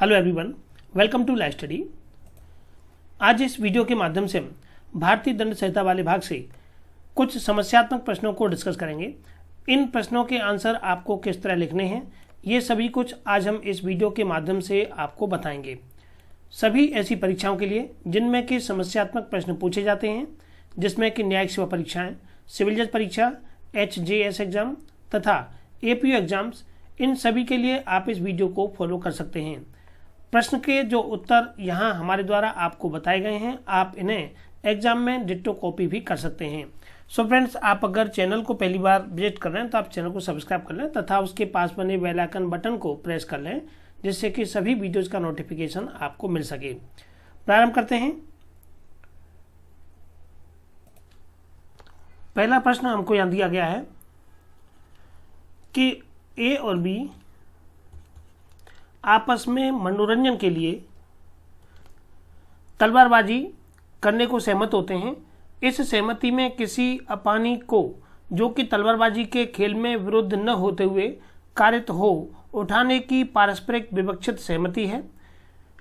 Hello everyone, welcome to Live Study. आज इस video के माध्यम से हम भारतीय दंड संहिता वाले भाग से कुछ समस्यात्मक प्रश्नों को डिस्कस करेंगे। इन प्रश्नों के आंसर आपको किस तरह लिखने हैं, ये सभी कुछ आज हम इस वीडियो के माध्यम से आपको बताएंगे। सभी ऐसी परीक्षाओं के लिए जिनमें कि समस्यात्मक प्रश्न पूछे जाते हैं, जिसमें कि न्यायिक सेवा परीक्षाएं, सिविल जज परीक्षा, HJS एग्जाम तथा APO एग्जाम्स, इन सभी के लिए आप इस वीडियो को फॉलो कर सकते हैं। प्रश्न के जो उत्तर यहाँ हमारे द्वारा आपको बताए गए हैं, आप इन्हें एग्जाम में डिट्टो कॉपी भी कर सकते हैं। सो फ्रेंड्स, आप अगर चैनल को पहली बार विजिट कर रहे हैं तो आप चैनल को सब्सक्राइब कर लें तथा उसके पास बने बेल आइकन बटन को प्रेस कर लें, जिससे कि सभी वीडियोज का नोटिफिकेशन आपको मिल सके। प्रारंभ करते हैं। पहला प्रश्न हमको यहाँ दिया गया है कि A और B आपस में मनोरंजन के लिए तलवारबाजी करने को सहमत होते हैं। इस सहमति में किसी अपानी को, जो कि तलवारबाजी के खेल में विरुद्ध न होते हुए कारित हो, उठाने की पारस्परिक विवक्षित सहमति है।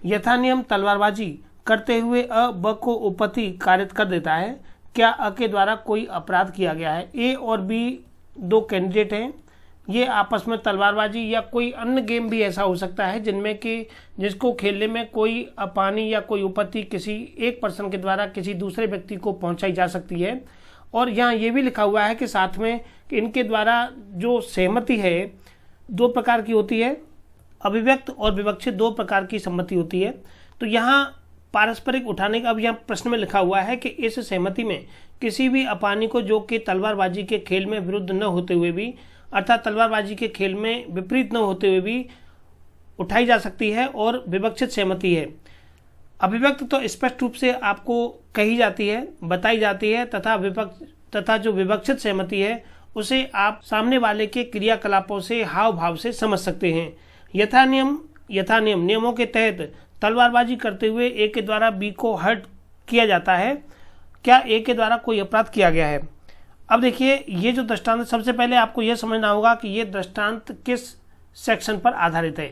यथानियम तलवारबाजी करते हुए ब को उपपत्ति कारित कर देता है। क्या के द्वारा कोई अपराध किया गया है? A और B दो कैंडिडेट हैं। ये आपस में तलवारबाजी या कोई अन्य गेम भी ऐसा हो सकता है जिनमें कि जिसको खेलने में कोई अपानी या कोई उपपत्ति किसी एक पर्सन के द्वारा किसी दूसरे व्यक्ति को पहुंचाई जा सकती है। और यहाँ ये भी लिखा हुआ है कि साथ में कि इनके द्वारा जो सहमति है दो प्रकार की होती है, अभिव्यक्त और विवक्षित दो प्रकार की सम्मति होती है। तो यहाँ पारस्परिक उठाने का, अब यहाँ प्रश्न में लिखा हुआ है कि इस सहमति में किसी भी अपानी को, जो कि तलवारबाजी के खेल में विरुद्ध न होते हुए भी, अर्थात तलवारबाजी के खेल में विपरीत न होते हुए भी उठाई जा सकती है और विवक्षित सहमति है। अभिव्यक्त तो स्पष्ट रूप से आपको कही जाती है, बताई जाती है, तथा जो विवक्षित सहमति है उसे आप सामने वाले के क्रियाकलापों से, हाव भाव से समझ सकते हैं। यथानियम नियमों के तहत तलवारबाजी करते हुए A के द्वारा B को हर्ट किया जाता है। क्या A के द्वारा कोई अपराध किया गया है? अब देखिए, ये जो दृष्टांत, सबसे पहले आपको यह समझना होगा कि ये दृष्टांत किस सेक्शन पर आधारित है।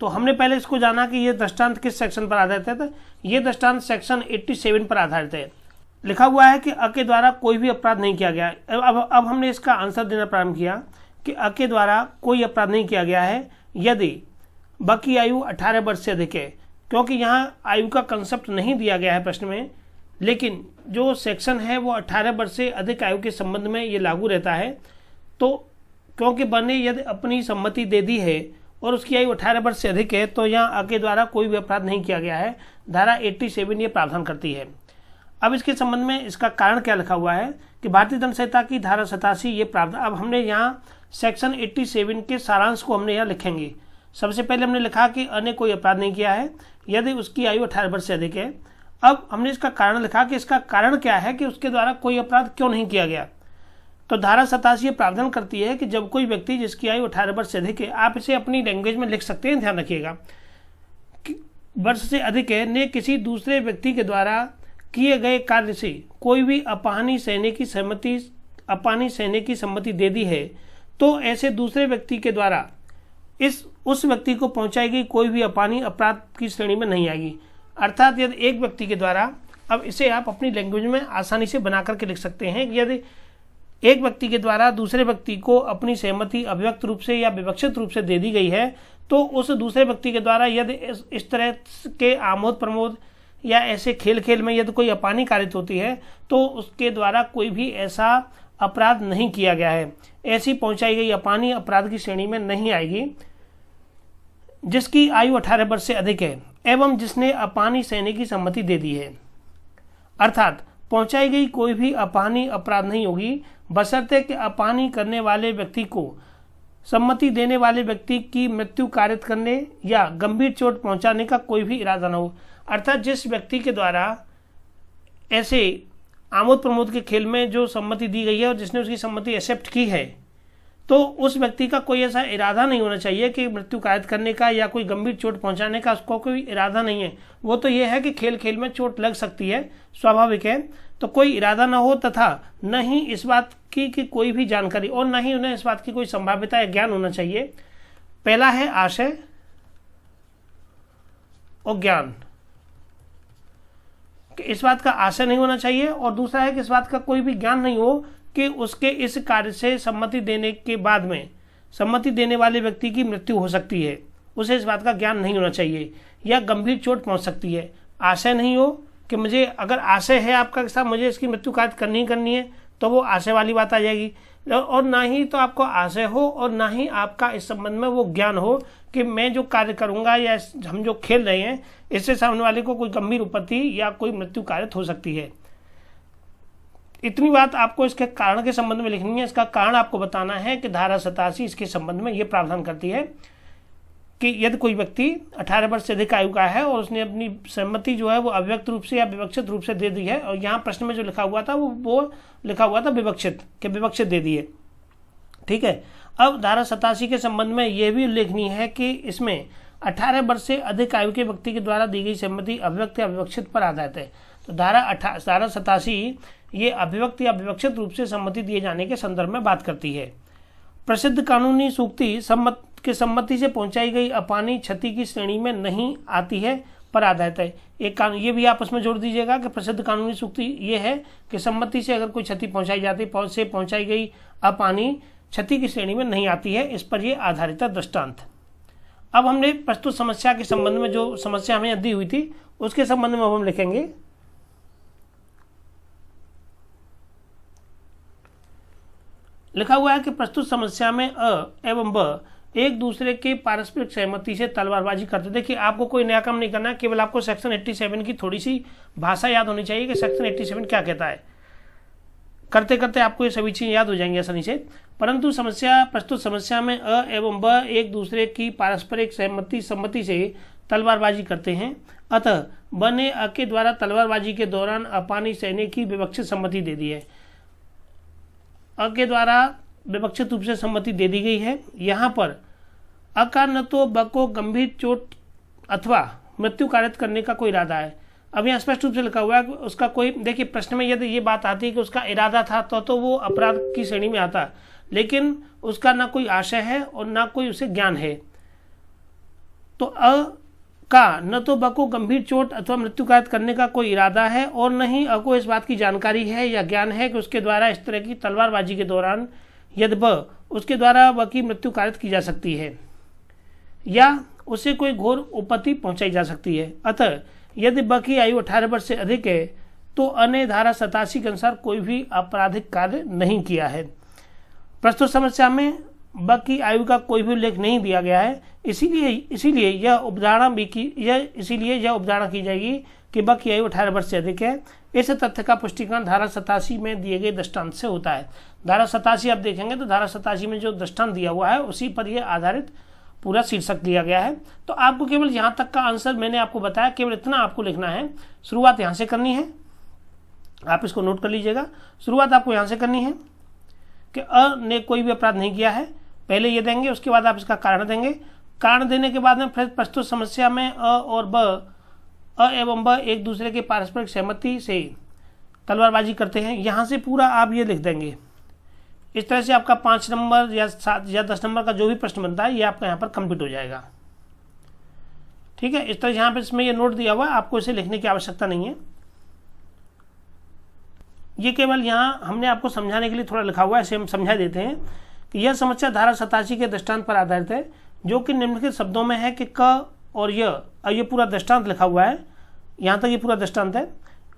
तो हमने पहले इसको जाना कि ये दृष्टांत किस सेक्शन पर आधारित है। तो ये दृष्टांत सेक्शन 87 पर आधारित है। लिखा हुआ है कि के द्वारा कोई भी अपराध नहीं किया गया। अब हमने इसका आंसर देना प्रारंभ किया कि के द्वारा कोई अपराध नहीं किया गया है यदि ब की आयु 18 वर्ष से अधिक है। क्योंकि यहाँ आयु का कंसेप्ट नहीं दिया गया है प्रश्न में, लेकिन जो सेक्शन है वो 18 वर्ष से अधिक आयु के संबंध में ये लागू रहता है। तो क्योंकि ब ने यदि अपनी सम्मति दे दी है और उसकी आयु 18 वर्ष से अधिक है, तो यहाँ के द्वारा कोई भी अपराध नहीं किया गया है। धारा 87 ये प्रावधान करती है। अब इसके संबंध में इसका कारण क्या लिखा हुआ है कि भारतीय दंड संहिता की धारा 87 ये प्रावधान। अब हमने यहाँ सेक्शन 87 के सारांश को हमने यहाँ लिखेंगे। सबसे पहले हमने लिखा कि ने कोई अपराध नहीं किया है यदि उसकी आयु 18 वर्ष से अधिक है। अब हमने इसका कारण लिखा कि इसका कारण क्या है कि उसके द्वारा कोई अपराध क्यों नहीं किया गया। तो धारा 87 ये प्रावधान करती है कि जब कोई व्यक्ति जिसकी आयु 18 वर्ष से अधिक है, आप इसे अपनी लैंग्वेज में लिख सकते हैं, ध्यान रखिएगा, वर्ष से अधिक है, ने किसी दूसरे व्यक्ति के द्वारा किए गए कार्य से कोई भी अपानी सहने की सम्मति दे दी है, तो ऐसे दूसरे व्यक्ति के द्वारा उस व्यक्ति को पहुंचाई गई कोई भी अपानी अपराध की श्रेणी में नहीं आएगी। अर्थात यदि एक व्यक्ति के द्वारा, अब इसे आप अपनी लैंग्वेज में आसानी से बना करके लिख सकते हैं, यदि एक व्यक्ति के द्वारा दूसरे व्यक्ति को अपनी सहमति अभिव्यक्त रूप से या विवक्षित रूप से दे दी गई है, तो उस दूसरे व्यक्ति के द्वारा यदि इस तरह के आमोद प्रमोद या ऐसे खेल में यदि कोई अपानी कारित होती है, तो उसके द्वारा कोई भी ऐसा अपराध नहीं किया गया है। ऐसी पहुंचाई गई अपानी अपराध की श्रेणी में नहीं आएगी जिसकी आयु 18 वर्ष से अधिक है एवं जिसने अपानी सहने की सम्मति दे दी है। अर्थात पहुंचाई गई कोई भी अपानी अपराध नहीं होगी, बशर्ते कि अपानी करने वाले व्यक्ति को सम्मति देने वाले व्यक्ति की मृत्यु कारित करने या गंभीर चोट पहुंचाने का कोई भी इरादा न हो। अर्थात जिस व्यक्ति के द्वारा ऐसे आमोद प्रमोद के खेल में जो सम्मति दी गई है और जिसने उसकी सम्मति एक्सेप्ट की है, तो उस व्यक्ति का कोई ऐसा इरादा नहीं होना चाहिए कि मृत्यु कायद करने का या कोई गंभीर चोट पहुंचाने का उसको कोई इरादा नहीं है। वो तो ये है कि खेल में चोट लग सकती है, स्वाभाविक है, तो कोई इरादा ना हो तथा न ही इस बात की कि कोई भी जानकारी और न ही उन्हें इस बात की कोई संभाव्यता या ज्ञान होना चाहिए पहला है आशय और ज्ञान, कि इस बात का आशय नहीं होना चाहिए, और दूसरा है कि इस बात का कोई भी ज्ञान नहीं हो कि उसके इस कार्य से सम्मति देने के बाद में सम्मति देने वाले व्यक्ति की मृत्यु हो सकती है, उसे इस बात का ज्ञान नहीं होना चाहिए, या गंभीर चोट पहुंच सकती है। आशय नहीं हो कि मुझे, अगर आशय है आपका के साथ मुझे इसकी मृत्यु कार्य करनी ही करनी है, तो वो आशय वाली बात आ जाएगी। और ना ही तो आपको आशय हो और ना ही आपका इस संबंध में वो ज्ञान हो कि मैं जो कार्य करूंगा या हम जो खेल रहे हैं इससे सामने वाले को कोई गंभीर उपत्ति या कोई मृत्यु कार्य हो सकती है। इतनी बात आपको इसके कारण के संबंध में लिखनी है। इसका कारण आपको बताना है कि धारा 87 इसके संबंध में ये प्रावधान करती है कि यदि कोई व्यक्ति 18 वर्ष से अधिक आयु का है और उसने अपनी सहमति जो है वो अव्यक्त रूप से या विवक्षित रूप से दे दी है, और यहाँ प्रश्न में जो लिखा हुआ था वो लिखा हुआ था विवक्षित, कि विवक्षित दे दी है, ठीक है। अब धारा 87 के संबंध में यह भी उल्लेखनीय है कि इसमें 18 वर्ष से अधिक आयु के व्यक्ति के द्वारा दी गई सहमति अव्यक्त या विवक्षित पर आधारित है। तो धारा 87 ये अभिव्यक्त या विवक्षित रूप से सम्मति दिए जाने के संदर्भ में बात करती है। प्रसिद्ध कानूनी सूक्ति सम्मति से पहुंचाई गई अपानी क्षति की श्रेणी में नहीं आती है पर आधारित है। एक कानून ये भी आप उसमें जोड़ दीजिएगा कि प्रसिद्ध कानूनी सूक्ति ये है कि सम्मति से अगर कोई क्षति पहुंचाई जाती से पहुंचाई गई अपानी क्षति की श्रेणी में नहीं आती है, इस पर यह आधारित है दृष्टांत। अब हमने प्रस्तुत समस्या के संबंध में जो समस्या हमें दी हुई थी उसके संबंध में हम लिखेंगे। लिखा हुआ है कि प्रस्तुत समस्या में अ एवं ब एक दूसरे के पारस्परिक सहमति से तलवारबाजी करते। देखिए आपको कोई नया काम नहीं करना है, केवल आपको सेक्शन 87 की थोड़ी सी भाषा याद होनी चाहिए कि सेक्शन 87 क्या कहता है। करते करते आपको ये सभी चीज़ें याद हो जाएंगी आसानी से। परंतु प्रस्तुत समस्या में अ एवं ब एक दूसरे की पारस्परिक सम्मति से तलवारबाजी करते हैं, अतः ब ने अ के द्वारा तलवारबाजी के दौरान अपानी सहने की विवक्षित सम्मति दे दी है। अ के द्वारा विवक्षित रूप से सम्मति दे दी गई है। यहाँ पर अ का न तो ब को गंभीर चोट अथवा मृत्यु कारित करने का कोई इरादा है। अब यहाँ स्पष्ट रूप से लिखा हुआ है कि उसका कोई, देखिए प्रश्न में यदि ये बात आती है कि उसका इरादा था तो वो अपराध की श्रेणी में आता, लेकिन उसका ना कोई आशय है और ना कोई उसे ज्ञान है। तो अ का न तो ब को गंभीर चोट अथवा मृत्यु कारित करने का कोई इरादा है और न ही अ को इस बात की जानकारी है या ज्ञान है कि उसके द्वारा इस तरह की तलवारबाजी के दौरान यदि ब उसके द्वारा ब की मृत्यु कारित की जा सकती है या उसे कोई घोर उपत्ति पहुंचाई जा सकती है। अतः यदि ब की आयु 18 वर्ष से अधिक है तो अ ने धारा 87 के अनुसार कोई भी आपराधिक कार्य नहीं किया है। प्रस्तुत समस्या में ब की आयु का कोई भी उल्लेख नहीं दिया गया है, इसीलिए यह उपधारणा की जाएगी कि ब की आयु 18 वर्ष से अधिक है। इस तथ्य का पुष्टिकरण धारा 87 में दिए गए दृष्टांत से होता है। धारा 87 आप देखेंगे तो धारा 87 में जो दृष्टांत दिया हुआ है उसी पर यह आधारित पूरा शीर्षक दिया गया है। तो आपको केवल यहाँ तक का आंसर मैंने आपको बताया, केवल इतना आपको लिखना है। शुरुआत यहाँ से करनी है, आप इसको नोट कर लीजिएगा। शुरुआत आपको यहाँ से करनी है कि अ ने कोई भी अपराध नहीं किया है, पहले ये देंगे, उसके बाद आप इसका कारण देंगे। कारण देने के बाद में फिर प्रस्तुत समस्या में अ एवं ब एक दूसरे के पारस्परिक सहमति से तलवारबाजी करते हैं। यहाँ से पूरा आप ये लिख देंगे। इस तरह से आपका 5 नंबर या 7 या 10 नंबर का जो भी प्रश्न बनता है ये आपका यहाँ पर कंप्लीट हो जाएगा। ठीक है, इस तरह यहाँ पर इसमें ये नोट दिया हुआ है, आपको इसे लिखने की आवश्यकता नहीं है। ये केवल यहाँ हमने आपको समझाने के लिए थोड़ा लिखा हुआ है, इसे हम समझा देते हैं कि यह समस्या धारा 87 के दृष्टांत पर आधारित है, जो कि निम्नलिखित शब्दों में है कि क और ये पूरा दृष्टांत लिखा हुआ है, यहाँ तक ये पूरा दृष्टांत है।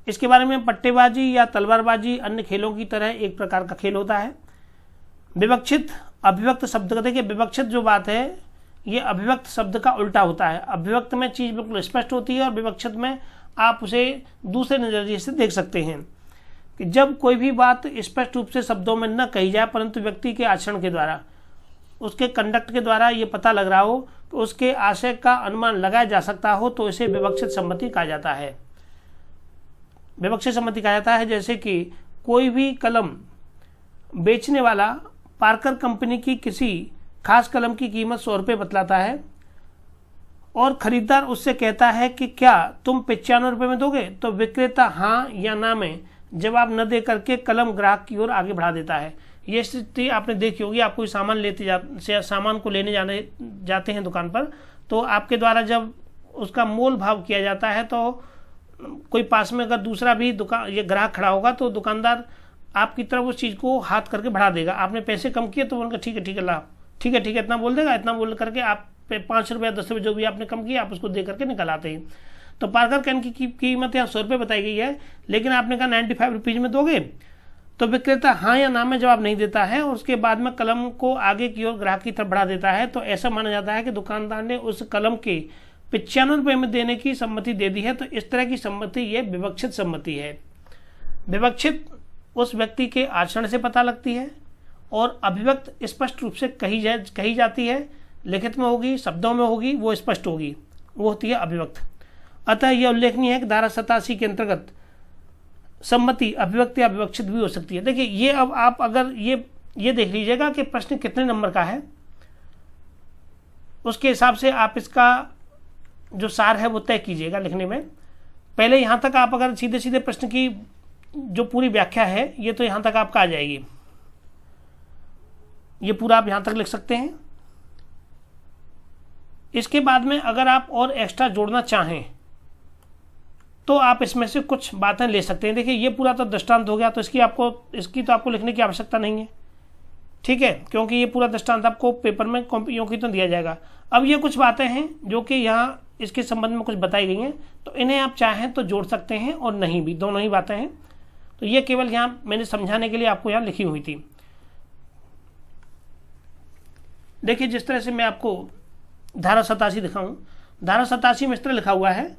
इसके बारे में पट्टेबाजी या तलवारबाजी अन्य खेलों की तरह एक प्रकार का खेल होता है। विवक्षित अभिव्यक्त शब्द का, देखिए विवक्षित जो बात है ये अभिव्यक्त शब्द का उल्टा होता है। अभिव्यक्त में चीज़ बिल्कुल स्पष्ट होती है और विवक्षित में आप उसे दूसरे नजरिए से देख सकते हैं कि जब कोई भी बात स्पष्ट रूप से शब्दों में न कही जाए परंतु व्यक्ति के आचरण के द्वारा, उसके कंडक्ट के द्वारा ये पता लग रहा हो कि उसके आशय का अनुमान लगाया जा सकता हो, तो इसे विवक्षित सम्मति कहा जाता है। विवक्षित सम्मति कहा जाता है जैसे कि कोई भी कलम बेचने वाला पार्कर कंपनी की किसी खास कलम की कीमत 100 रुपये बतलाता है और खरीदार उससे कहता है कि क्या तुम 95 रुपये में दोगे, तो विक्रेता हाँ या ना में जवाब न दे करके कलम ग्राहक की ओर आगे बढ़ा देता है। ये स्थिति आपने देखी होगी। आप कोई सामान सामान को लेने जाते हैं दुकान पर, तो आपके द्वारा जब उसका मोल भाव किया जाता है तो कोई पास में अगर दूसरा भी ये ग्राहक खड़ा होगा तो दुकानदार आपकी तरफ उस चीज़ को हाथ करके बढ़ा देगा। आपने पैसे कम किए तो उनका ठीक है ला, ठीक है इतना बोल देगा। इतना बोल करके आप 5 रुपया 10 रुपये जो भी आपने कम किया आप उसको दे करके निकल आते हैं। तो पार्कर पेन की कीमत यहाँ 100 रुपये बताई गई है, लेकिन आपने कहा 95 रुपीज़ में दोगे, तो विक्रेता हाँ या ना में जवाब नहीं देता है और उसके बाद में कलम को आगे की ओर ग्राहक की तरफ बढ़ा देता है। तो ऐसा माना जाता है कि दुकानदार ने उस कलम के 95 रुपये में देने की सम्मति दे दी है। तो इस तरह की सम्मति ये विवक्षित सम्मति है। विवक्षित उस व्यक्ति के आचरण से पता लगती है और अभिव्यक्त स्पष्ट रूप से कही जाती है, लिखित में होगी, शब्दों में होगी, वो स्पष्ट होगी, वो होती है अभिव्यक्त। अतः यह उल्लेखनीय है कि धारा 87 के अंतर्गत सम्मति अभिव्यक्त या विवक्षित भी हो सकती है। देखिए ये अब आप अगर ये देख लीजिएगा कि प्रश्न कितने नंबर का है, उसके हिसाब से आप इसका जो सार है वो तय कीजिएगा लिखने में। पहले यहाँ तक आप अगर सीधे सीधे प्रश्न की जो पूरी व्याख्या है ये तो यहाँ तक आपका आ जाएगी, ये पूरा आप यहाँ तक लिख सकते हैं। इसके बाद में अगर आप और एक्स्ट्रा जोड़ना चाहें तो आप इसमें से कुछ बातें ले सकते हैं। देखिए ये पूरा तो दृष्टांत हो गया, तो इसकी तो आपको लिखने की आवश्यकता नहीं है, ठीक है, क्योंकि ये पूरा दृष्टांत आपको पेपर में कॉपियों की तो दिया जाएगा। अब ये कुछ बातें हैं जो कि यहाँ इसके संबंध में कुछ बताई गई हैं, तो इन्हें आप चाहें तो जोड़ सकते हैं और नहीं भी, दोनों ही बातें हैं। तो ये केवल यहाँ मैंने समझाने के लिए आपको यहाँ लिखी हुई थी। देखिए जिस तरह से मैं आपको धारा 87 दिखाऊं, धारा 87 में इस तरह लिखा हुआ है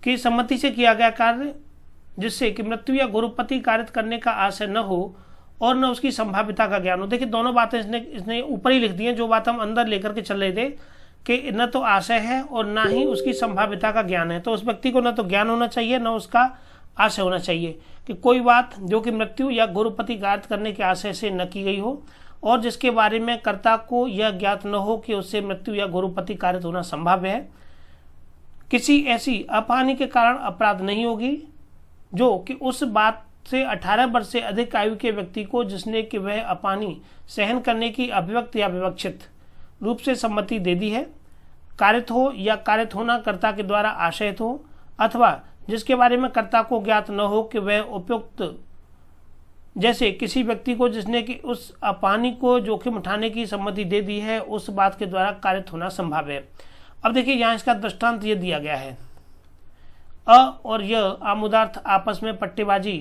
कि सम्मति से किया गया कार्य जिससे कि मृत्यु या गुरुपति कारित करने का आशय न हो और न उसकी संभाव्यता का ज्ञान हो। देखिए दोनों बातें इसने ऊपर ही लिख दी हैं, जो बात हम अंदर लेकर के चल रहे थे कि न तो आशय है और ना ही उसकी संभाव्यता का ज्ञान है। तो उस व्यक्ति को न तो ज्ञान होना चाहिए न उसका आशय होना चाहिए कि कोई बात जो कि मृत्यु या गुरुपति कारित करने के आशय से न की गई हो और जिसके बारे में कर्ता को यह ज्ञात न हो कि उससे मृत्यु या गुरुपति कारित होना संभव है। किसी ऐसी अपानी के कारण अपराध नहीं होगी जो कि उस बात से 18 वर्ष से अधिक आयु के व्यक्ति को जिसने कि वह अपानी सहन करने की अभिव्यक्त या विवक्षित रूप से सम्मति दे दी है, कारित हो या कारित होना कर्ता के द्वारा आशयित हो, अथवा जिसके बारे में कर्ता को ज्ञात न हो कि वह उपयुक्त, जैसे किसी व्यक्ति को जिसने कि उस अपानी को जोखिम उठाने की सम्मति दे दी है उस बात के द्वारा कारित होना संभव है। अब देखिए यहाँ इसका दृष्टांत ये दिया गया है, अ और य आमुदार्थ आपस में पट्टेबाजी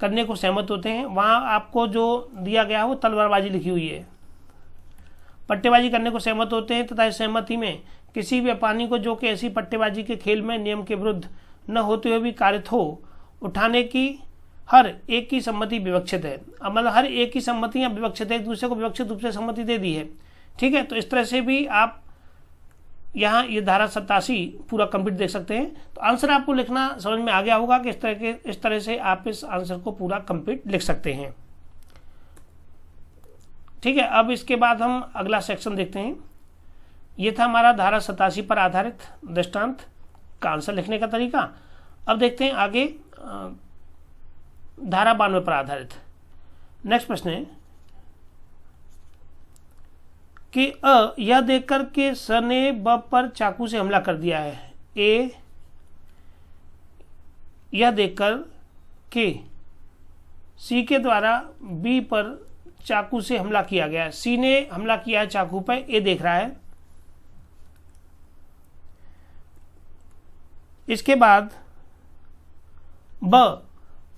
करने को सहमत होते हैं। वहाँ आपको जो दिया गया है वो तलवारबाजी लिखी हुई है। पट्टेबाजी करने को सहमत होते हैं तथा इस सहमति में किसी भी अपानी को जो कि ऐसी पट्टेबाजी के खेल में नियम के विरुद्ध न होते हुए भी कारित हो उठाने की हर एक की सम्मति विवक्षित है। अब मतलब हर एक की सम्मति या विवक्षित है, एक दूसरे को विवक्षित रूप से सम्मति दे दी है, ठीक है। तो इस तरह से भी आप यहाँ ये धारा 87 पूरा कंप्लीट देख सकते हैं। तो आंसर आपको लिखना समझ में आ गया होगा कि इस तरह से आप इस आंसर को पूरा कंप्लीट लिख सकते हैं, ठीक है। अब इसके बाद हम अगला सेक्शन देखते हैं। ये था हमारा धारा 87 पर आधारित दृष्टांत का आंसर लिखने का तरीका। अब देखते हैं आगे धारा 92 पर आधारित नेक्स्ट प्रश्न है कि यह देखकर के स ने ब पर चाकू से हमला कर दिया है। ए यह देखकर के सी के द्वारा बी पर चाकू से हमला किया गया है। सी ने हमला किया है चाकू पर, ए देख रहा है। इसके बाद ब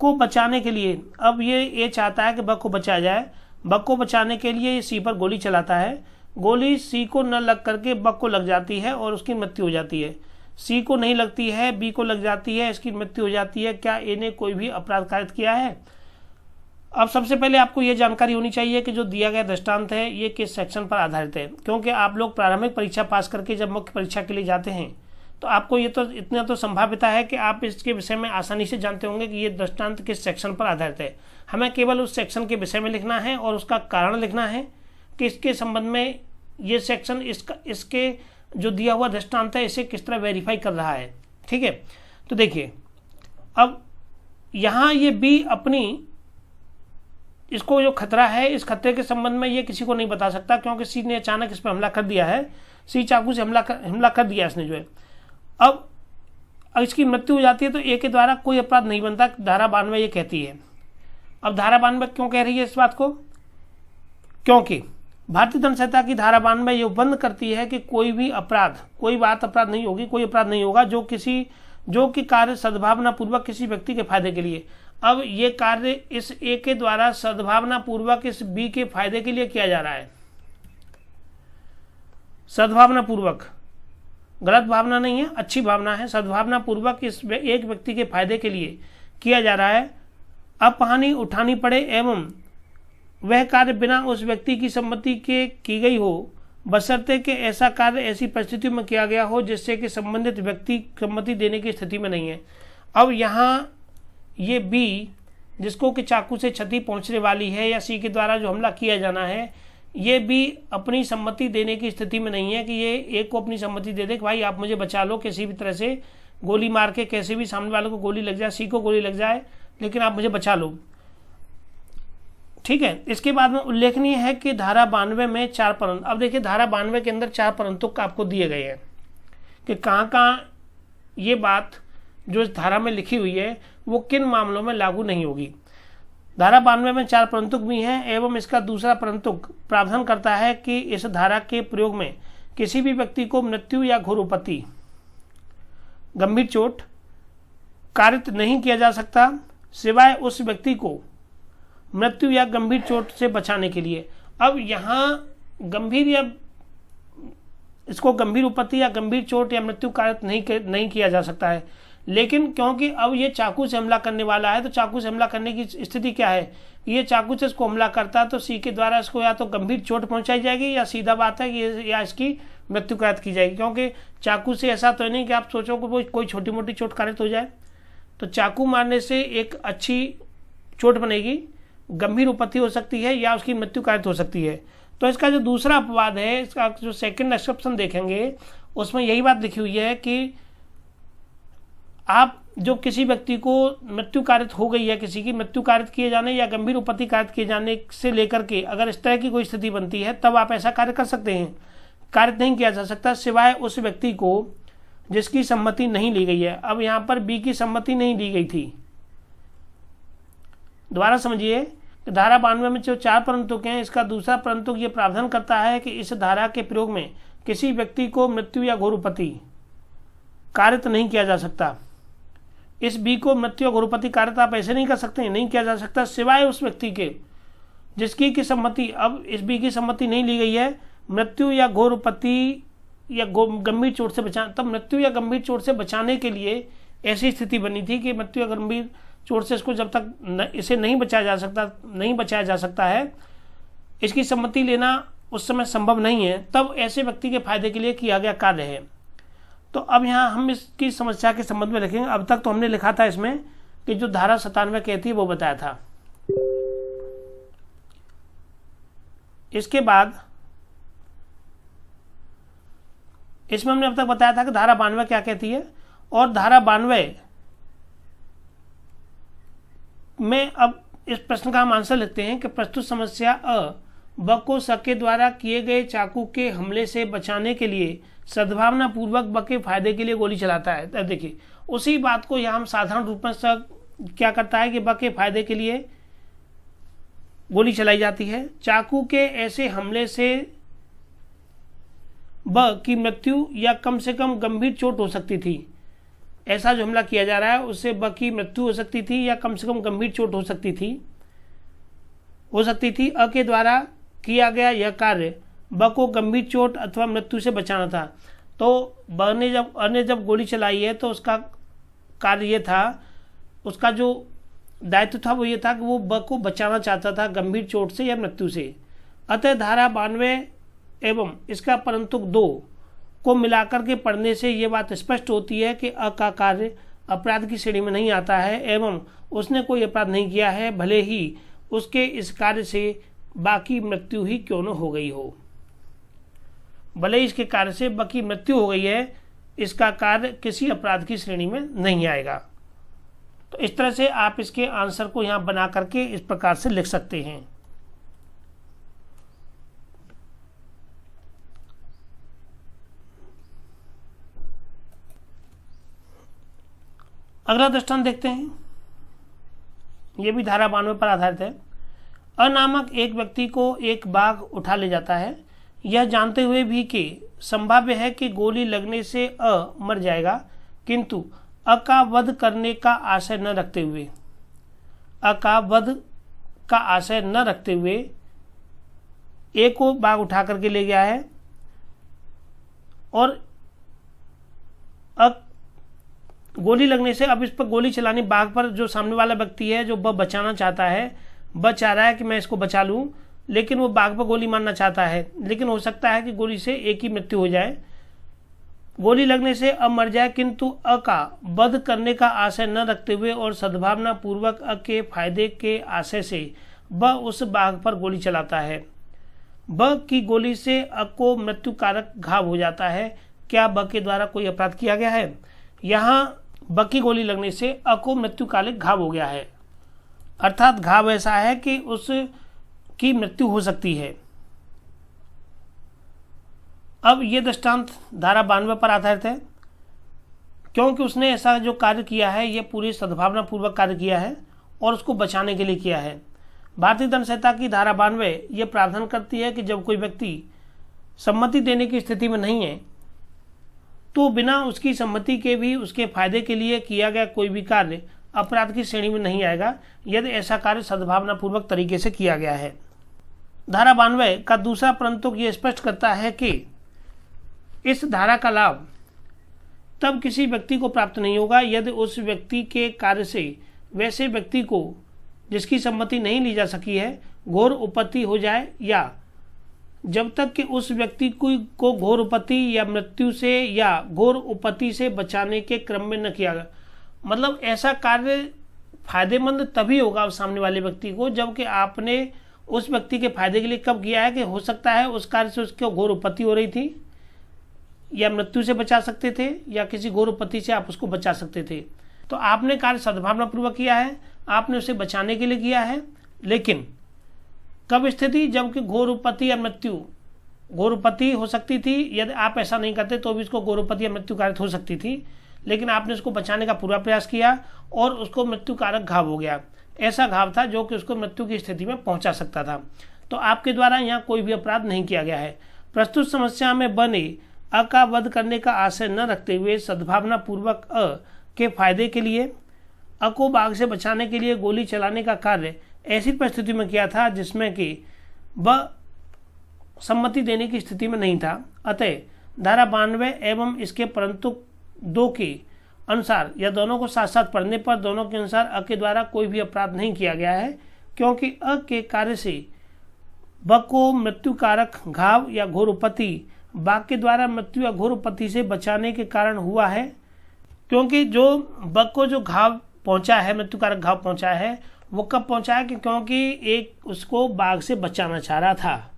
को बचाने के लिए, अब ये ए चाहता है कि ब को बचाया जाए। ब को बचाने के लिए सी पर गोली चलाता है। गोली सी को न लग करके ब को लग जाती है और उसकी मृत्यु हो जाती है। सी को नहीं लगती है, बी को लग जाती है, इसकी मृत्यु हो जाती है। क्या ए ने कोई भी अपराध कारित किया है? अब सबसे पहले आपको ये जानकारी होनी चाहिए कि जो दिया गया दृष्टांत है ये किस सेक्शन पर आधारित है, क्योंकि आप लोग प्रारंभिक परीक्षा पास करके जब मुख्य परीक्षा के लिए जाते हैं तो आपको ये तो इतना तो संभाव्यता है कि आप इसके विषय में आसानी से जानते होंगे कि ये दृष्टांत किस सेक्शन पर आधारित है। हमें केवल उस सेक्शन के विषय में लिखना है और उसका कारण लिखना है कि इसके संबंध में ये सेक्शन इसके जो दिया हुआ दृष्टांत है इसे किस तरह वेरीफाई कर रहा है, ठीक है। तो देखिए अब यहाँ ये बी अपनी इसको जो खतरा है, इस खतरे के संबंध में ये किसी को नहीं बता सकता, क्योंकि सी ने अचानक इस पर हमला कर दिया है, सी चाकू से हमला कर दिया इसने जो है। अब इसकी मृत्यु हो जाती है तो ए के द्वारा कोई अपराध नहीं बनता, धारा 92 ये कहती है। अब धारा 92 क्यों कह रही है इस बात को? क्योंकि भारतीय दंड संहिता की धारा 92 ये बंद करती है कि कोई भी अपराध, कोई बात अपराध नहीं होगी, कोई अपराध नहीं होगा जो कि कार्य सद्भावना पूर्वक किसी व्यक्ति के फायदे के लिए। अब ये कार्य इस ए के द्वारा सद्भावना पूर्वक इस बी के फायदे के लिए किया जा रहा है। सद्भावना पूर्वक, गलत भावना नहीं है, अच्छी भावना है, सद्भावना पूर्वक इस एक व्यक्ति के फायदे के लिए किया जा रहा है। अब हानि उठानी पड़े एवं वह कार्य बिना उस व्यक्ति की सम्मति के की गई हो, बशर्ते कि ऐसा कार्य ऐसी परिस्थितियों में किया गया हो जिससे कि संबंधित व्यक्ति सम्मति देने की स्थिति में नहीं है। अब यहाँ ये बी जिसको कि चाकू से क्षति पहुंचने वाली है या सी के द्वारा जो हमला किया जाना है, ये भी अपनी सम्मति देने की स्थिति में नहीं है कि ये ए को अपनी सम्मति दे दे कि भाई आप मुझे बचा लो, किसी भी तरह से गोली मार के कैसे भी सामने वाले को गोली लग जाए, सी को गोली लग जाए, लेकिन आप मुझे बचा लो। ठीक है। इसके बाद में उल्लेखनीय है कि धारा 92 में 4 परंतु, अब देखिए धारा 92 के अंदर 4 परंतु आपको दिए गए हैं कि कहाँ ये बात जो इस धारा में लिखी हुई है वो किन मामलों में लागू नहीं होगी। धारा 92 में 4 परंतुक भी हैं एवं इसका दूसरा परंतुक प्रावधान करता है कि इस धारा के प्रयोग में किसी भी व्यक्ति को मृत्यु या घोर उपत्ति, गंभीर चोट कारित नहीं किया जा सकता सिवाय उस व्यक्ति को मृत्यु या गंभीर चोट से बचाने के लिए। अब यहाँ गंभीर या इसको गंभीर उपत्ति या गंभीर चोट या मृत्यु कारित नहीं किया जा सकता है, लेकिन क्योंकि अब ये चाकू से हमला करने वाला है तो चाकू से हमला करने की स्थिति क्या है, ये चाकू से इसको हमला करता है तो सी के द्वारा इसको या तो गंभीर चोट पहुंचाई जाएगी या सीधा बात है कि या इसकी मृत्यु कारित की जाएगी, क्योंकि चाकू से ऐसा तो नहीं कि आप सोचो कि कोई छोटी मोटी चोट कारित हो जाए। तो चाकू मारने से एक अच्छी चोट बनेगी, गंभीर उपत्ति हो सकती है या उसकी मृत्यु कारित हो सकती है। तो इसका जो दूसरा अपवाद है, इसका जो सेकंड एक्सेप्शन देखेंगे उसमें यही बात लिखी हुई है कि आप जो किसी व्यक्ति को मृत्यु कारित हो गई है, किसी की मृत्यु कारित किए जाने या गंभीर उपत्ति कारित किए जाने से लेकर के अगर इस तरह की कोई स्थिति बनती है तब आप ऐसा कार्य कर सकते हैं। कारित नहीं किया जा सकता सिवाय उस व्यक्ति को जिसकी सम्मति नहीं ली गई है। अब यहाँ पर बी की सम्मति नहीं ली गई थी। दोबारा समझिए, धारा 92 में जो 4 परंतुक हैं, इसका दूसरा परंतुक ये प्रावधान करता है कि इस धारा के प्रयोग में किसी व्यक्ति को मृत्यु या घोर उपत्ति कारित नहीं किया जा सकता। इस बी को मृत्यु या घोर उपत्ति कारित आप ऐसे नहीं कर सकते हैं, नहीं किया जा सकता सिवाय उस व्यक्ति के जिसकी की सम्मति, अब इस बी की सम्मति नहीं ली गई है, मृत्यु या घोर उपत्ति या गंभीर चोट से बचाना। तब मृत्यु या गंभीर चोट से बचाने के लिए ऐसी स्थिति बनी थी कि मृत्यु या गंभीर चोट से इसको जब तक इसे नहीं बचाया जा सकता है, इसकी सम्मति लेना उस समय संभव नहीं है, तब ऐसे व्यक्ति के फायदे के लिए किया गया कार्य है। तो अब यहाँ हम इसकी समस्या के संबंध में लिखेंगे। अब तक तो हमने लिखा था इसमें कि जो धारा 97 कहती है वो बताया था। इसके बाद इसमें हमने अब तक बताया था कि धारा 92 क्या कहती है, और धारा 92 में अब इस प्रश्न का हम आंसर लिखते हैं कि प्रस्तुत समस्या अ ब को स के द्वारा किए गए चाकू के हमले से बचाने के लिए सद्भावना पूर्वक ब के फायदे के लिए गोली चलाता है। तब देखिए उसी बात को यहाँ हम साधारण रूप में स क्या करता है कि ब के फायदे के लिए गोली चलाई जाती है। चाकू के ऐसे हमले से ब की मृत्यु या कम से कम गंभीर चोट हो सकती थी। ऐसा जो हमला किया जा रहा है उससे ब की मृत्यु हो सकती थी या कम से कम गंभीर चोट हो सकती थी। अ के द्वारा किया गया यह कार्य ब को गंभीर चोट अथवा मृत्यु से बचाना था। तो अ ने जब गोली चलाई है तो उसका कार्य ये था, उसका जो दायित्व था वो ये था कि वो ब को बचाना चाहता था गंभीर चोट से या मृत्यु से। अतः धारा 92 एवं इसका परंतुक 2 को मिलाकर के पढ़ने से ये बात स्पष्ट होती है कि अ का कार्य अपराध की श्रेणी में नहीं आता है एवं उसने कोई अपराध नहीं किया है, भले ही उसके इस कार्य से बाकी मृत्यु ही क्यों न हो गई हो। भले ही इसके कार्य से बाकी मृत्यु हो गई है, इसका कार्य किसी अपराध की श्रेणी में नहीं आएगा। तो इस तरह से आप इसके आंसर को यहाँ बना करके इस प्रकार से लिख सकते हैं। अगला दृष्टांत देखते हैं, ये भी धारा 92 पर आधारित है। अ नामक एक व्यक्ति को एक बाघ उठा ले जाता है, यह जानते हुए भी कि संभाव्य है कि गोली लगने से अ मर जाएगा, किंतु अ का वध करने का आशय न रखते हुए ए को बाघ उठा करके ले गया है और गोली लगने से अब इस पर गोली चलानी बाघ पर, जो सामने वाला व्यक्ति है जो बचाना चाहता है, चाह रहा है कि मैं इसको बचा लूं, लेकिन वो बाघ पर गोली मारना चाहता है, लेकिन हो सकता है कि गोली से एक ही मृत्यु हो जाए, गोली लगने से अ मर जाए, किंतु अ का वध करने का आशय न रखते हुए और सद्भावना पूर्वक अ के फायदे के आशय से ब उस बाघ पर गोली चलाता है। ब की गोली से अ को मृत्यु कारक घाव हो जाता है। क्या ब के द्वारा कोई अपराध किया गया है? यहाँ ब की गोली लगने से अ को मृत्यु कालिक घाव हो गया है, अर्थात घाव ऐसा है कि उसकी मृत्यु हो सकती है। अब ये दृष्टांत धारा 92 पर आधारित है, क्योंकि उसने ऐसा जो कार्य किया है ये पूरी सद्भावना पूर्वक कार्य किया है और उसको बचाने के लिए किया है। भारतीय दंड संहिता की धारा 92 ये प्रावधान करती है कि जब कोई व्यक्ति सम्मति देने की स्थिति में नहीं है तो बिना उसकी सम्मति के भी उसके फायदे के लिए किया गया कोई भी कार्य अपराध की श्रेणी में नहीं आएगा, यदि ऐसा कार्य सद्भावना पूर्वक तरीके से किया गया है। धारा 92 का दूसरा परंतु ये स्पष्ट करता है कि इस धारा का लाभ तब किसी व्यक्ति को प्राप्त नहीं होगा यदि उस व्यक्ति के कार्य से वैसे व्यक्ति को जिसकी सम्मति नहीं ली जा सकी है घोर उपत्ति हो जाए, या जब तक कि उस व्यक्ति को घोर उपत्ति या मृत्यु से या घोर उपत्ति से बचाने के क्रम में न किया गया। मतलब ऐसा कार्य फायदेमंद तभी होगा उस सामने वाले व्यक्ति को जबकि आपने उस व्यक्ति के फायदे के लिए कब किया है कि हो सकता है उस कार्य से उसको घोर उपत्ति हो रही थी या मृत्यु से बचा सकते थे या किसी घोर उपत्ति से आप उसको बचा सकते थे। तो आपने कार्य सद्भावना पूर्वक किया है, आपने उसे बचाने के लिए किया है, लेकिन कब स्थिति जबकि घोर उपत्ति या मृत्यु, घोर उपत्ति हो सकती थी, यदि आप ऐसा नहीं करते तो भी उसको घोर उपत्ति या मृत्यु कारक हो सकती थी, लेकिन आपने उसको बचाने का पूरा प्रयास किया और उसको मृत्यु कारक घाव हो गया। ऐसा घाव था जो कि उसको मृत्यु की स्थिति में पहुंचा सकता था। तो आपके द्वारा यहाँ कोई भी अपराध नहीं किया गया है। प्रस्तुत समस्या में ब ने अ का वध करने का आशय न रखते हुए सद्भावना पूर्वक अ के फायदे के लिए अ को बाघ से बचाने के लिए गोली चलाने का कार्य ऐसी परिस्थिति में किया था जिसमें कि ब सम्मति देने की स्थिति में नहीं था। अतः धारा 92 एवं इसके परंतु 2 के अनुसार या दोनों को साथ साथ पढ़ने पर दोनों के अनुसार अ के द्वारा कोई भी अपराध नहीं किया गया है, क्योंकि अ के कार्य से ब को मृत्यु कारक घाव या घोर उपत्ति बाघ के द्वारा मृत्यु या घोर उपत्ति से बचाने के कारण हुआ है। क्योंकि जो ब को जो घाव पहुंचा है, मृत्यु कारक घाव पहुंचा है, वो कब पहुंचा है कि क्योंकि एक उसको बाघ से बचाना चाह रहा था,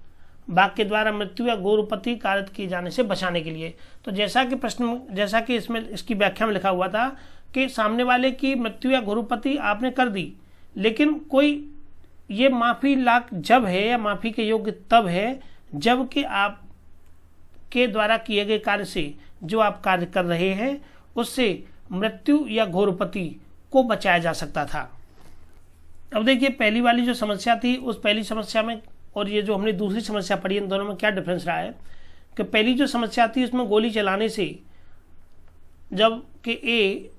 बाघ के द्वारा मृत्यु या घोर उपत्ति कारक किए जाने से बचाने के लिए। तो जैसा कि इसमें इसकी व्याख्या में लिखा हुआ था कि सामने वाले की मृत्यु या घोर उपत्ति आपने कर दी, लेकिन कोई ये माफ़ी लायक जब है या माफ़ी के योग्य तब है जब कि आप के द्वारा किए गए कार्य से जो आप कार्य कर रहे हैं उससे मृत्यु या घोर उपत्ति को बचाया जा सकता था। अब देखिए पहली वाली जो समस्या थी उस पहली समस्या में और ये जो हमने दूसरी समस्या पढ़ी इन दोनों में क्या डिफरेंस रहा है कि पहली जो समस्या थी उसमें गोली चलाने से जब कि ए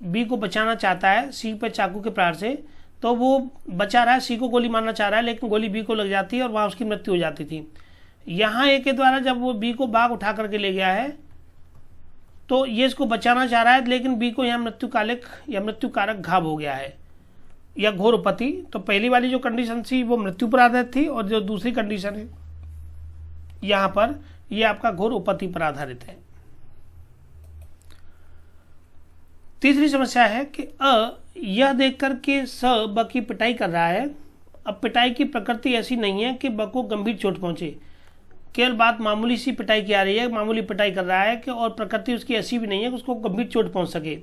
बी को बचाना चाहता है सी पर चाकू के प्रहार से, तो वो बचा रहा है, सी को गोली मारना चाह रहा है, लेकिन गोली बी को लग जाती है और वहाँ उसकी मृत्यु हो जाती थी। यहाँ ए के द्वारा जब वो बी को बाघ उठा करके ले गया है तो ये इसको बचाना चाह रहा है, लेकिन बी को यहाँ मृत्यु कालिक या मृत्यु कारक घाव हो गया है या घोर उपत्ति। तो पहली वाली जो कंडीशन थी वो मृत्यु पर आधारित थी और जो दूसरी कंडीशन है यहाँ पर ये आपका घोर उपत्ति पर आधारित है। तीसरी समस्या है कि अ यह देखकर के स ब की पिटाई कर रहा है। अब पिटाई की प्रकृति ऐसी नहीं है कि ब को गंभीर चोट पहुंचे, केवल बात मामूली सी पिटाई की आ रही है, मामूली पिटाई कर रहा है कि और प्रकृति उसकी ऐसी भी नहीं है कि उसको गंभीर चोट पहुंच सके।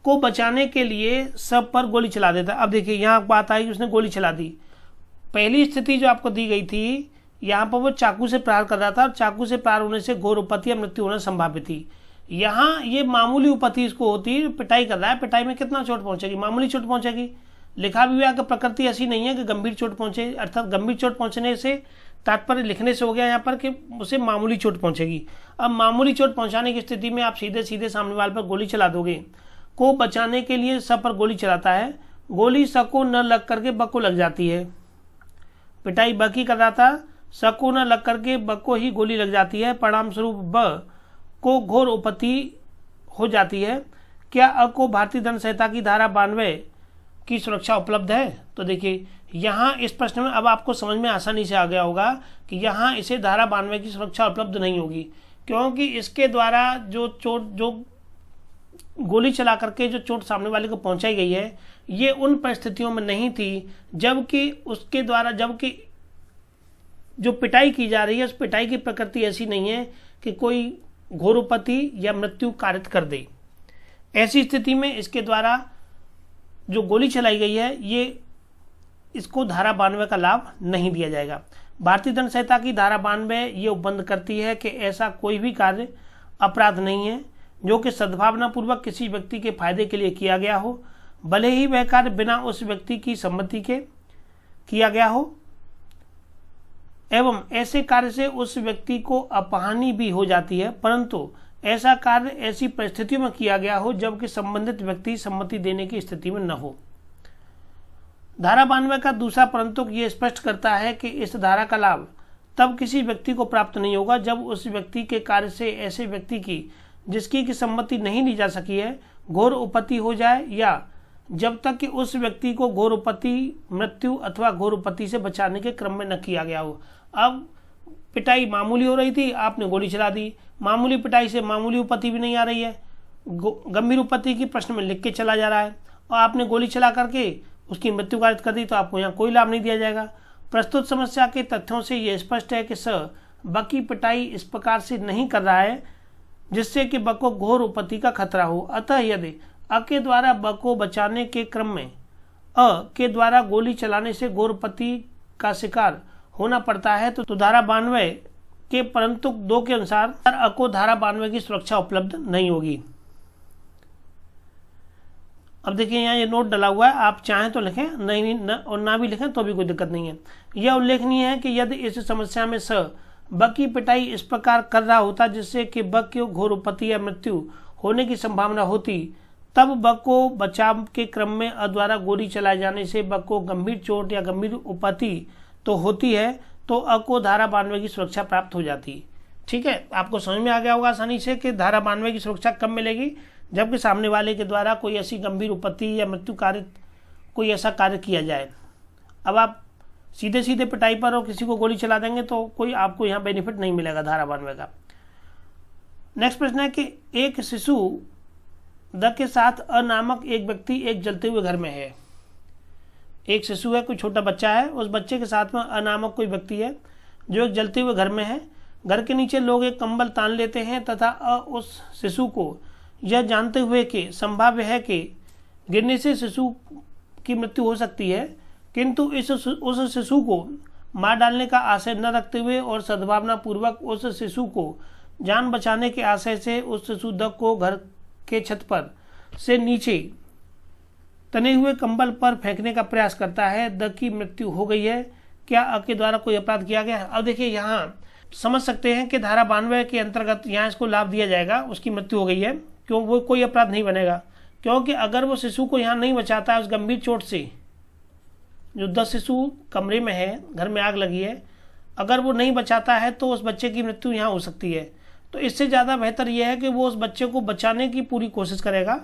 को बचाने के लिए सब पर गोली चला देता है। अब देखिए यहाँ बात आई कि उसने गोली चला दी। पहली स्थिति जो आपको दी गई थी, यहाँ पर वो चाकू से प्रहार कर रहा था और चाकू से प्रहार होने से घोर उपत्ति या मृत्यु होना संभावित थी। यहाँ ये मामूली उपत्ति इसको होती, पिटाई कर रहा है, पिटाई में कितना चोट पहुंचेगी, मामूली चोट पहुंचेगी। लिखा भी हुआ कि प्रकृति ऐसी नहीं है कि गंभीर चोट पहुंचे, अर्थात गंभीर चोट पहुंचने से तात्पर्य लिखने से हो गया यहाँ पर कि उसे मामूली चोट पहुंचेगी। अब मामूली चोट पहुंचाने की स्थिति में आप सीधे सीधे सामने वाले पर गोली चला दोगे। को बचाने के लिए स पर गोली चलाता है, गोली स को न लग करके ब को लग जाती है। पिटाई ब की कर रहा था, स को न लग करके ब को ही गोली लग जाती है, परिणाम स्वरूप ब को घोर उपत्ति हो जाती है। क्या अ को भारतीय दंड संहिता की धारा 92 की सुरक्षा उपलब्ध है? तो देखिए यहाँ इस प्रश्न में अब आपको समझ में आसानी से आ गया होगा कि यहाँ इसे धारा 92 की सुरक्षा उपलब्ध नहीं होगी, क्योंकि इसके द्वारा जो गोली चला करके जो चोट सामने वाले को पहुंचाई गई है, ये उन परिस्थितियों में नहीं थी जबकि उसके द्वारा जबकि जो पिटाई की जा रही है उस पिटाई की प्रकृति ऐसी नहीं है कि कोई घोर उपत्ति या मृत्यु कारित कर दे। ऐसी स्थिति में इसके द्वारा जो गोली चलाई गई है ये इसको धारा 92 का लाभ नहीं दिया जाएगा। भारतीय दंड संहिता की धारा 92 ये उपबंध करती है कि ऐसा कोई भी कार्य अपराध नहीं है जो कि सद्भावनापूर्वक किसी व्यक्ति के फायदे के लिए किया गया हो, भले ही वह कार्य बिना उस व्यक्ति की सम्मति के किया गया हो, एवं ऐसे कार्य से उस व्यक्ति को अपहानि भी हो जाती है, परंतु ऐसा कार्य ऐसी परिस्थितियों में किया गया हो जबकि संबंधित व्यक्ति सम्मति देने की स्थिति में न हो। धारा 92 का दूसरा परंतु ये स्पष्ट करता है कि इस धारा का लाभ तब किसी व्यक्ति को प्राप्त नहीं होगा जब उस व्यक्ति के कार्य से ऐसे व्यक्ति की जिसकी की सम्मति नहीं ली जा सकी है घोर उपत्ति हो जाए, या जब तक कि उस व्यक्ति को घोर उपत्ति, मृत्यु अथवा घोर उपत्ति से बचाने के क्रम में न किया गया हो। अब पिटाई मामूली हो रही थी, आपने गोली चला दी, मामूली पिटाई से मामूली उपत्ति भी नहीं आ रही है, गंभीर उपत्ति की प्रश्न में लिख के चला जा रहा है और आपने गोली चला करके उसकी मृत्यु कारित कर दी, तो आपको यहाँ कोई लाभ नहीं दिया जाएगा। प्रस्तुत समस्या के तथ्यों से यह स्पष्ट है कि स ब की पिटाई इस प्रकार से नहीं कर रहा है जिससे कि ब को घोर उपत्ति का खतरा हो। अतः यदि अ के द्वारा ब को बचाने के क्रम में अ के द्वारा गोली चलाने से घोर उपत्ति का शिकार होना पड़ता है तो धारा 92 के परंतु 2 के अनुसार अ को धारा 92 की सुरक्षा उपलब्ध नहीं होगी। अब देखिए यहाँ ये नोट डला हुआ है, आप चाहें तो लिखें, नहीं न, और ना भी लिखें तो भी कोई दिक्कत नहीं है। यह उल्लेखनीय है कि यदि इस समस्या में स ब की पिटाई इस प्रकार कर रहा होता जिससे कि ब की घोर उपत्ति या मृत्यु होने की संभावना होती, तब ब को बचाव के क्रम में अ द्वारा गोली चलाए जाने से ब को गंभीर चोट या गंभीर उपत्ति तो होती है, तो अ को धारा 92 की सुरक्षा प्राप्त हो जाती। ठीक है, आपको समझ में आ गया होगा आसानी से कि धारा 92 की सुरक्षा कब मिलेगी, जबकि सामने वाले के द्वारा कोई ऐसी गंभीर उपत्ति या मृत्यु कार्य कोई ऐसा कार्य किया जाए। अब आप सीधे सीधे पिटाई पर और किसी को गोली चला देंगे तो कोई आपको यहाँ बेनिफिट नहीं मिलेगा धारा 92 का। नेक्स्ट प्रश्न है कि एक शिशु द के साथ अ नामक एक व्यक्ति एक जलते हुए घर में है। एक शिशु है, कोई छोटा बच्चा है, उस बच्चे के साथ में अ नामक कोई व्यक्ति है जो एक जलते हुए घर में है। घर के नीचे लोग एक कंबल तान लेते हैं तथा अ उस शिशु को यह जानते हुए कि संभाव्य है कि गिरने से शिशु की मृत्यु हो सकती है, किंतु उस शिशु को मार डालने का आशय न रखते हुए और सद्भावना पूर्वक उस शिशु को जान बचाने के आशय से उस शिशु द को घर के छत पर से नीचे तने हुए कंबल पर फेंकने का प्रयास करता है। द की मृत्यु हो गई है। क्या अ के द्वारा कोई अपराध किया गया है? अब देखिए यहाँ समझ सकते हैं कि धारा 92 के अंतर्गत यहाँ इसको लाभ दिया जाएगा, उसकी मृत्यु हो गई है, क्यों वो कोई अपराध नहीं बनेगा, क्योंकि अगर वो शिशु को यहाँ नहीं बचाता है उस गंभीर चोट से, जो 10 शिशु कमरे में है, घर में आग लगी है, अगर वो नहीं बचाता है तो उस बच्चे की मृत्यु यहाँ हो सकती है। तो इससे ज़्यादा बेहतर यह है कि वो उस बच्चे को बचाने की पूरी कोशिश करेगा।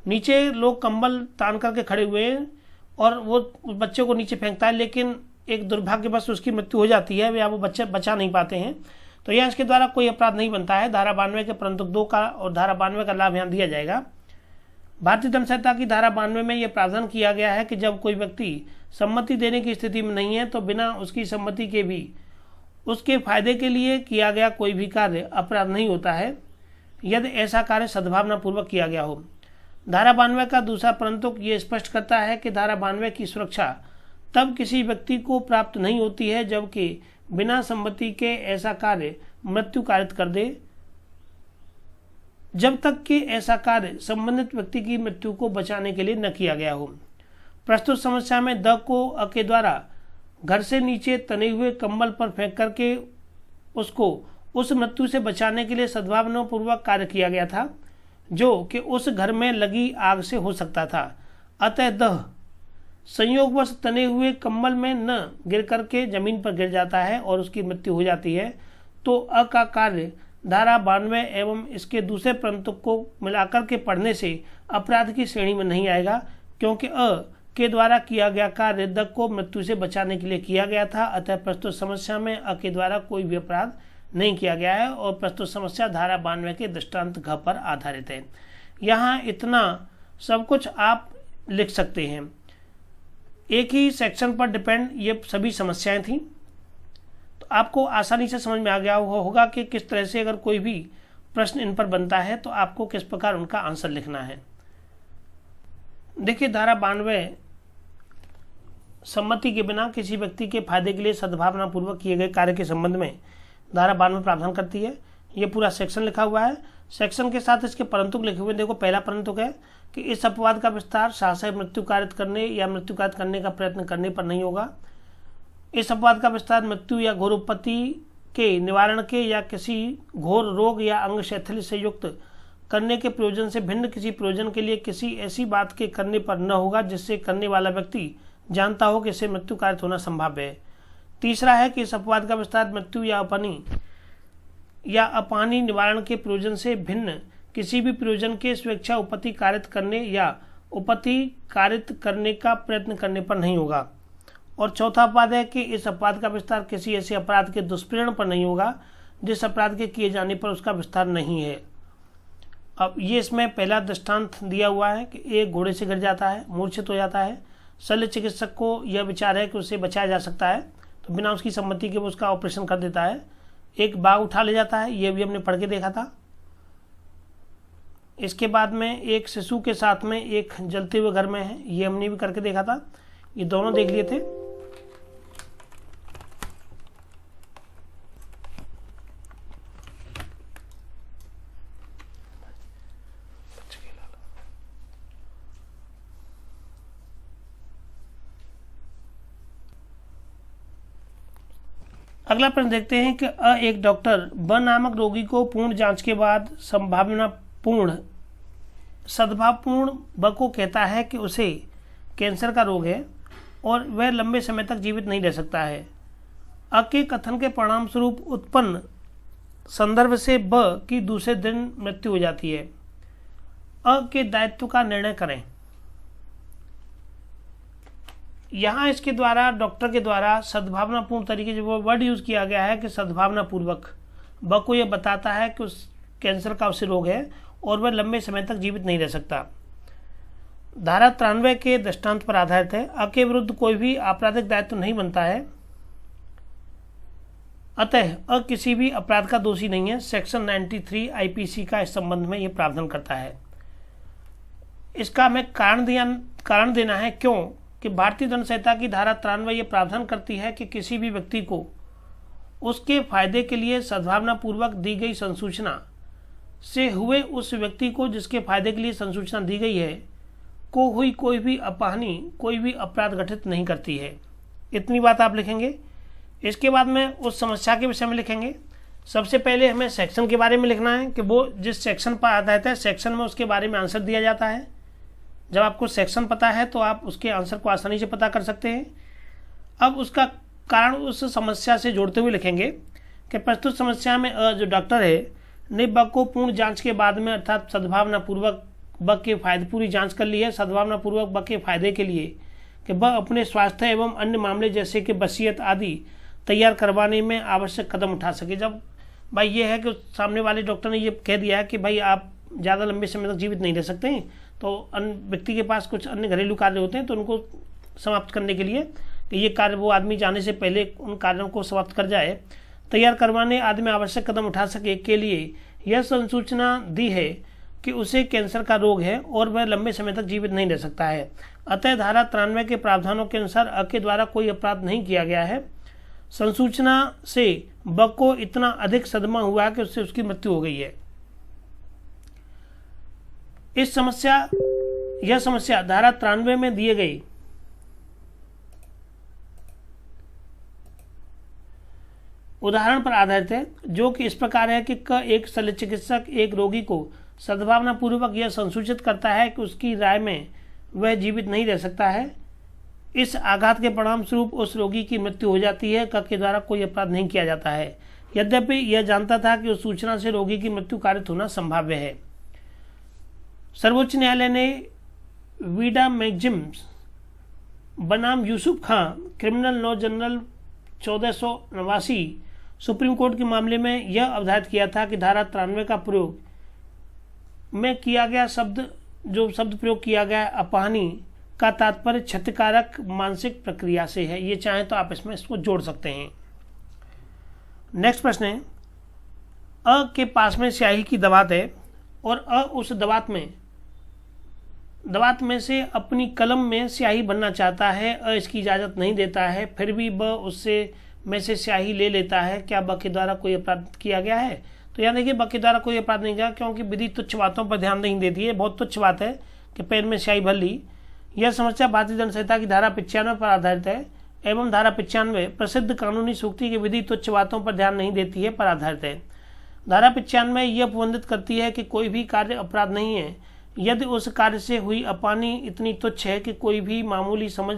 नीचे लोग कंबल तान करके खड़े हुए हैं और वो उस बच्चे को नीचे फेंकता है, लेकिन एक दुर्भाग्यवश उसकी मृत्यु हो जाती है या वो बच्चे बचा नहीं पाते हैं, तो यह इसके द्वारा कोई अपराध नहीं बनता है। धारा 92 के परंतु 2 का और धारा 92 का लाभ यहाँ दिया जाएगा। भारतीय दंड संहिता की धारा 92 में यह प्रावधान किया गया है कि जब कोई व्यक्ति सम्मति देने की स्थिति में नहीं है तो बिना उसकी सम्मति के भी उसके फायदे के लिए किया गया कोई भी कार्य अपराध नहीं होता है, यदि ऐसा कार्य सद्भावना पूर्वक किया गया हो। धारा 92 का दूसरा परंतुक ये स्पष्ट करता है कि धारा 92 की सुरक्षा तब किसी व्यक्ति को प्राप्त नहीं होती है जबकि बिना सम्मति के ऐसा कार्य मृत्यु कारित कर दे, जब तक कि ऐसा कार्य संबंधित व्यक्ति की मृत्यु को बचाने के लिए न किया गया हो। प्रस्तुत समस्या में द को अ के द्वारा घर से नीचे तने हुए कंबल पर फेंक करके उसको उस मृत्यु से बचाने के लिए सद्भावनापूर्वक कार्य किया गया था जो कि उस घर में लगी आग से हो सकता था। अतः द संयोगवश तने हुए कंबल में न गिर करके जमीन पर गिर जाता है और उसकी मृत्यु हो जाती है, तो अ का कार्य धारा 92 एवं इसके दूसरे परंतुक को मिलाकर के पढ़ने से अपराध की श्रेणी में नहीं आएगा, क्योंकि अ के द्वारा किया गया कार्य द को मृत्यु से बचाने के लिए किया गया था। अतः प्रस्तुत समस्या में अ के द्वारा कोई भी अपराध नहीं किया गया है और प्रस्तुत समस्या धारा 92 के दृष्टांत घ पर आधारित है। यहाँ इतना सब कुछ आप लिख सकते हैं। एक ही सेक्शन पर डिपेंड ये सभी समस्याएं थी, तो आपको आसानी से समझ में आ गया होगा कि किस तरह से अगर कोई भी प्रश्न इन पर बनता है तो आपको किस प्रकार उनका आंसर लिखना है। देखिए, धारा 92 सम्मति के बिना किसी व्यक्ति के फायदे के लिए सद्भावनापूर्वक किए गए कार्य के संबंध में धारा 92 प्रावधान करती है। ये पूरा सेक्शन लिखा हुआ है। सेक्शन के साथ इसके परंतुक लिखे हुए। देखो, पहला परंतुक है कि इस अपवाद का विस्तार सहसा मृत्यु कारित करने या मृत्यु कारित करने का प्रयत्न करने पर नहीं होगा। इस अपवाद का विस्तार मृत्यु या घोर उपपत्ति के निवारण के या किसी घोर रोग या अंग शैथिल्य से युक्त करने के प्रयोजन से भिन्न किसी प्रयोजन के लिए किसी ऐसी बात के करने पर न होगा जिससे करने वाला व्यक्ति जानता हो कि इससे मृत्यु कारित होना संभव है। तीसरा है कि इस अपवाद का विस्तार मृत्यु या अपानी निवारण के प्रयोजन से भिन्न किसी भी प्रयोजन के स्वेच्छा उपपत्ति कारित करने या उपपत्ति कारित करने का प्रयत्न करने पर नहीं होगा। और चौथा अपवाद है कि इस अपवाद का विस्तार किसी ऐसे अपराध के दुष्प्रेरण पर नहीं होगा जिस अपराध के किए जाने पर उसका विस्तार नहीं है। अब ये इसमें पहला दृष्टांत दिया हुआ है कि एक घोड़े से गिर जाता है, मूर्छित हो जाता है। शल्य चिकित्सक को यह विचार है कि उसे बचाया जा सकता है, तो बिना उसकी सम्मति के वो उसका ऑपरेशन कर देता है। एक बाघ उठा ले जाता है, ये भी हमने पढ़ के देखा था। इसके बाद में एक शिशु के साथ में एक जलते हुए घर में है, ये हमने भी करके देखा था। ये दोनों देख लिए थे। अगला प्रश्न देखते हैं कि एक डॉक्टर ब नामक रोगी को पूर्ण जांच के बाद सद्भावपूर्ण ब को कहता है कि उसे कैंसर का रोग है और वह लंबे समय तक जीवित नहीं रह सकता है। अ के कथन के परिणाम स्वरूप उत्पन्न संदर्भ से ब की दूसरे दिन मृत्यु हो जाती है। अ के दायित्व का निर्णय करें। यहाँ इसके द्वारा डॉक्टर के द्वारा सद्भावनापूर्ण तरीके से वो वर्ड यूज किया गया है कि सद्भावनापूर्वक ब को यह बताता है कि उस कैंसर का उसे रोग है और वह लंबे समय तक जीवित नहीं रह सकता। धारा 93 के दृष्टांत पर आधारित है। अ के विरुद्ध कोई भी आपराधिक दायित्व नहीं बनता है, अतः अ किसी भी अपराध का दोषी नहीं है। सेक्शन 93 आईपीसी का इस संबंध में यह प्रावधान करता है। इसका हमें कारण देना है क्यों कि भारतीय दंड संहिता की धारा 93 ये प्रावधान करती है कि किसी भी व्यक्ति को उसके फायदे के लिए सद्भावनापूर्वक दी गई संसूचना से हुए उस व्यक्ति को जिसके फायदे के लिए संसूचना दी गई है को हुई कोई भी अपहानि कोई भी अपराध घटित नहीं करती है। इतनी बात आप लिखेंगे। इसके बाद में उस समस्या के विषय में लिखेंगे। सबसे पहले हमें सेक्शन के बारे में लिखना है कि वो जिस सेक्शन पर आधारित है सेक्शन में उसके बारे में आंसर दिया जाता है। जब आपको सेक्शन पता है तो आप उसके आंसर को आसानी से पता कर सकते हैं। अब उसका कारण उस समस्या से जोड़ते हुए लिखेंगे कि प्रस्तुत समस्या में जो डॉक्टर है ने ब को पूर्ण जांच के बाद में अर्थात सद्भावनापूर्वक ब के फायदे पूरी जांच कर ली है सद्भावनापूर्वक ब के फायदे के लिए कि ब अपने स्वास्थ्य एवं अन्य मामले जैसे कि वसीयत आदि तैयार करवाने में आवश्यक कदम उठा सके। जब भाई ये है कि सामने वाले डॉक्टर ने ये कह दिया है कि भाई आप ज़्यादा लंबे समय तक जीवित नहीं रह सकते हैं, तो अन्य व्यक्ति के पास कुछ अन्य घरेलू कार्य होते हैं, तो उनको समाप्त करने के लिए कि ये कार्य वो आदमी जाने से पहले उन कार्यों को समाप्त कर जाए, तैयार करवाने आदि में आवश्यक कदम उठा सके के लिए यह संसूचना दी है कि उसे कैंसर का रोग है और वह लंबे समय तक जीवित नहीं रह सकता है। अतः धारा 93 के प्रावधानों के अनुसार अ के द्वारा कोई अपराध नहीं किया गया है। संसूचना से ब को इतना अधिक सदमा हुआ कि उससे उसकी मृत्यु हो गई है। यह समस्या धारा 93 में दिए गई उदाहरण पर आधारित है, जो कि इस प्रकार है कि क एक शल्य चिकित्सक एक रोगी को सद्भावना पूर्वक यह संसूचित करता है कि उसकी राय में वह जीवित नहीं रह सकता है। इस आघात के परिणाम स्वरूप उस रोगी की मृत्यु हो जाती है। क के द्वारा कोई अपराध नहीं किया जाता है, यद्यपि यह जानता था कि उस सूचना से रोगी की मृत्यु कारित होना संभाव्य है। सर्वोच्च न्यायालय ने वीडा मैगजिम्स बनाम Yusuf Khan Criminal Law Journal 1489 Supreme Court के मामले में यह अवधारित किया था कि धारा 93 का प्रयोग में किया गया शब्द प्रयोग किया गया अपहानी का तात्पर्य क्षतिकारक मानसिक प्रक्रिया से है। ये चाहे तो आप इसको जोड़ सकते हैं। नेक्स्ट प्रश्न है, अ के पास में स्याही की दवात है और अ उस दवात में से अपनी कलम में स्याही भरना चाहता है। अ इसकी इजाज़त नहीं देता है, फिर भी ब उससे में से स्याही ले लेता है। क्या ब के द्वारा कोई अपराध किया गया है? तो यहाँ देखिए, ब के द्वारा कोई अपराध नहीं किया, क्योंकि विधि तुच्छ बातों पर ध्यान नहीं देती है। बहुत तुच्छ बात है कि पेन में स्याही भर ली। यह समस्या भारतीय दंड संहिता की धारा 95 पर आधारित है एवं धारा 95 प्रसिद्ध कानूनी सूक्ति की विधि तुच्छ बातों पर ध्यान नहीं देती है पर आधारित है। धारा 95 यह प्रतिबंधित करती है कि कोई भी कार्य अपराध नहीं है यदि उस कार्य से हुई अपहानि इतनी तुच्छ है कि कोई भी मामूली समझ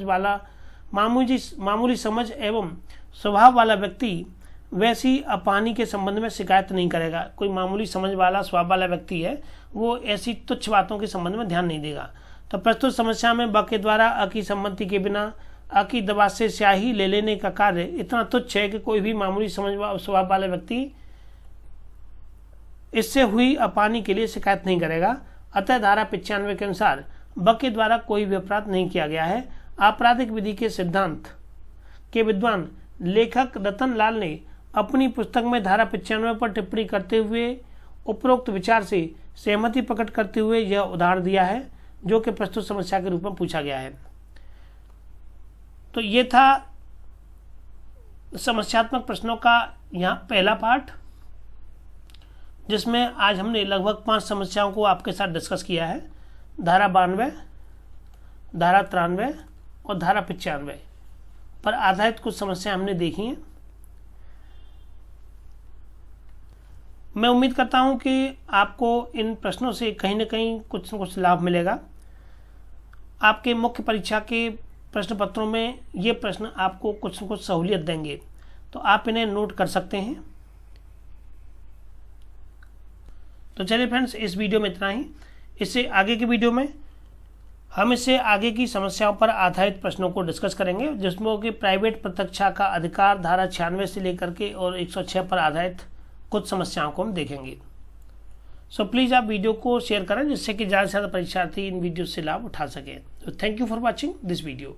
एवं स्वभाव वाला व्यक्ति वैसी अपहानि के संबंध में शिकायत नहीं करेगा। कोई मामूली समझ वाला स्वभाव वाला व्यक्ति है, वो ऐसी तुच्छ बातों के संबंध में ध्यान नहीं देगा। तो प्रस्तुत समस्या में ब के द्वारा अ की सम्मति के बिना अ की दवा से स्याही ले लेने का कार्य इतना तुच्छ है कि कोई भी मामूली समझ स्वभाव वाला व्यक्ति इससे हुई अपहानि के लिए शिकायत नहीं करेगा। अतः धारा 95 के अनुसार ब के द्वारा कोई भी अपराध नहीं किया गया है। आपराधिक विधि के सिद्धांत के विद्वान लेखक रतन लाल ने अपनी पुस्तक में धारा 95 पर टिप्पणी करते हुए उपरोक्त विचार से सहमति प्रकट करते हुए यह उदाहरण दिया है, जो कि प्रस्तुत समस्या के रूप में पूछा गया है। तो ये था समस्यात्मक प्रश्नों का यहाँ पहला पार्ट, जिसमें आज हमने लगभग 5 समस्याओं को आपके साथ डिस्कस किया है। धारा 92, धारा 93 और धारा 95 पर आधारित कुछ समस्याएं हमने देखी हैं। मैं उम्मीद करता हूं कि आपको इन प्रश्नों से कहीं न कहीं कुछ न कुछ लाभ मिलेगा। आपके मुख्य परीक्षा के प्रश्न पत्रों में ये प्रश्न आपको कुछ न कुछ सहूलियत देंगे, तो आप इन्हें नोट कर सकते हैं। तो चलिए फ्रेंड्स, इस वीडियो में इतना ही। इससे आगे की वीडियो में हम इससे आगे की समस्याओं पर आधारित प्रश्नों को डिस्कस करेंगे, जिसमें कि प्राइवेट प्रत्यक्षा का अधिकार धारा 96 से लेकर के और 106 पर आधारित कुछ समस्याओं को हम देखेंगे। सो प्लीज़ आप वीडियो को शेयर करें, जिससे कि ज़्यादा से ज़्यादा परीक्षार्थी इन वीडियो से लाभ उठा सकें। तो thank you for watching this video.